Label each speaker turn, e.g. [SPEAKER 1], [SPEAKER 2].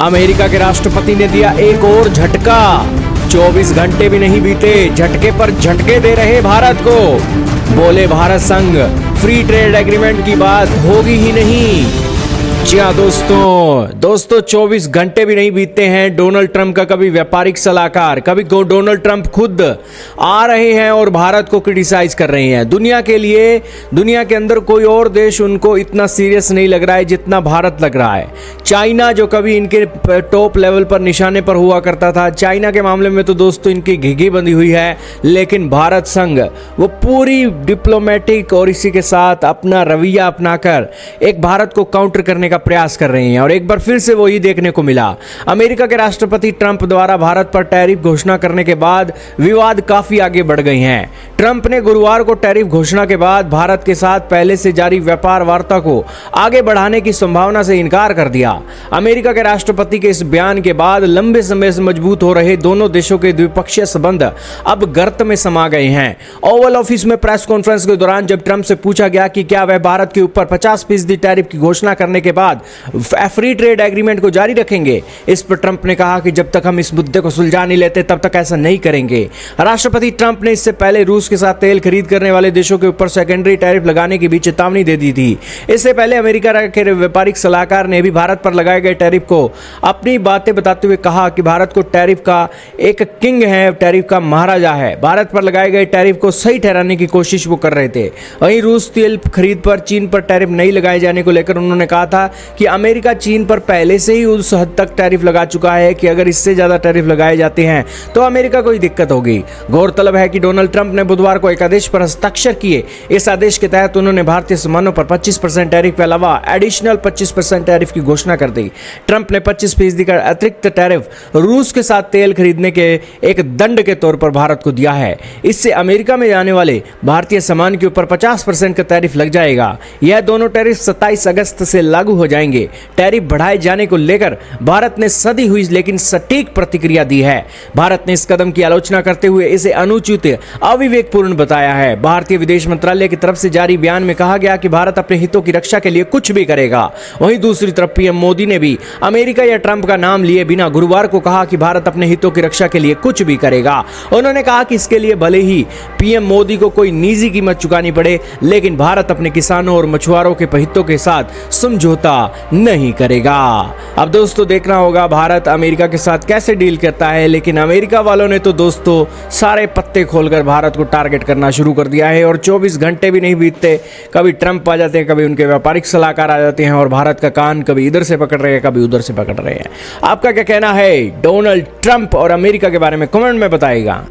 [SPEAKER 1] America के राष्ट्रपति ने दिया एक और झटका। 24 घंटे भी नहीं बीते, झटके पर झटके दे रहे भारत को। बोले भारत संग फ्री ट्रेड एग्रीमेंट की बात होगी ही नहीं। जी हाँ दोस्तों 24 घंटे भी नहीं बीतते हैं, डोनाल्ड ट्रंप का कभी व्यापारिक सलाहकार, कभी डोनाल्ड ट्रंप खुद आ रहे हैं और भारत को क्रिटिसाइज कर रहे हैं। दुनिया के अंदर कोई और देश उनको इतना सीरियस नहीं लग रहा है जितना भारत लग रहा है। चाइना जो कभी इनके टॉप लेवल पर निशाने पर हुआ करता था, चाइना के मामले में तो दोस्तों इनकी घिघी बंधी हुई है, लेकिन भारत संघ वो पूरी डिप्लोमेटिक और इसी के साथ अपना रवैया अपनाकर एक भारत को काउंटर करने का प्रयास कर रहे हैं। और एक बार फिर से वही देखने को मिला। अमेरिका के राष्ट्रपति ट्रंप द्वारा भारत पर टैरिफ घोषणा करने के बाद विवाद काफी आगे बढ़ गए हैं। ट्रंप ने गुरुवार को टैरिफ घोषणा के बाद भारत के साथ पहले से जारी व्यापार वार्ता को आगे बढ़ाने की संभावना से इनकार कर दिया। अमेरिका के राष्ट्रपति के इस बयान के बाद लंबे समय से मजबूत हो रहे दोनों देशों के द्विपक्षीय संबंध अब गर्त में समा गए हैं। ओवल ऑफिस में प्रेस कॉन्फ्रेंस के दौरान जब ट्रंप से पूछा गया कि क्या वह भारत के ऊपर 50% टैरिफ की घोषणा करने के बाद फ्री ट्रेड एग्रीमेंट को जारी रखेंगे, इस पर ट्रंप ने कहा कि जब तक हम इस मुद्दे को सुलझा नहीं लेते तब तक ऐसा नहीं करेंगे। राष्ट्रपति ट्रंप ने इससे पहले रूस के साथ तेल खरीद करने वाले देशों के ऊपर सेकेंडरी टैरिफ लगाने की भी चेतावनी दे दी थी। इससे पहले अमेरिका के व्यापारिक सलाहकार ने भी भारत पर लगाए गए टैरिफ को अपनी बातें बताते हुए कहा कि भारत को टैरिफ का एक किंग है, टैरिफ का महाराजा है। भारत पर लगाए गए टैरिफ को सही ठहराने की कोशिश वो कर रहे थे। वहीं रूस तेल खरीद पर चीन पर टैरिफ नहीं लगाए जाने को लेकर उन्होंने कहा था कि अमेरिका चीन पर पहले से ही उस हद तक टैरिफ लगा चुका है कि अगर इससे ज्यादा टैरिफ लगाए जाते हैं तो अमेरिका को ही दिक्कत होगी। गौरतलब है कि डोनाल्ड ट्रंप ने बुधवार को एक आदेश पर हस्ताक्षर किए। इस आदेश के तहत उन्होंने भारतीय सामानों पर 25% टैरिफ के अलावा एडिशनल 25% टैरिफ की घोषणा कर दी। ट्रंप ने 25% का अतिरिक्त टैरिफ रूस के साथ तेल खरीदने के एक दंड के तौर पर भारत को दिया है। इससे अमेरिका में जाने वाले भारतीय सामान के ऊपर 50% का टैरिफ लग जाएगा। यह दोनों टैरिफ 27 अगस्त से लागू हो जाएंगे। टैरिफ बढ़ाए जाने को लेकर भारत ने सदी हुई लेकिन सटीक प्रतिक्रिया दी है। भारत ने इस कदम की आलोचना करते हुए इसे अनुचित, अविवेकपूर्ण बताया है। भारतीय विदेश मंत्रालय की तरफ से जारी बयान में कहा गया कि भारत अपने हितों की रक्षा के लिए कुछ भी करेगा। वहीं दूसरी तरफ पीएम मोदी ने भी अमेरिका या ट्रंप का नाम लिए बिना गुरुवार को कहा कि भारत अपने हितों की रक्षा के लिए कुछ भी करेगा। उन्होंने कहा कि इसके लिए भले ही पीएम मोदी को कोई निजी कीमत चुकानी पड़े, लेकिन भारत अपने किसानों और मछुआरों के हितों के साथ समझौता नहीं करेगा। अब दोस्तों देखना होगा भारत अमेरिका के साथ कैसे डील करता है, लेकिन अमेरिका वालों ने तो दोस्तों सारे पत्ते खोलकर भारत को टारगेट करना शुरू कर दिया है। और 24 घंटे भी नहीं बीतते, कभी ट्रंप आ जाते हैं, कभी उनके व्यापारिक सलाहकार आ जाते हैं और भारत का कान कभी इधर से पकड़ रहे हैं, कभी उधर से पकड़ रहे हैं। आपका क्या कहना है डोनाल्ड ट्रंप और अमेरिका के बारे में? कमेंट में बताइएगा।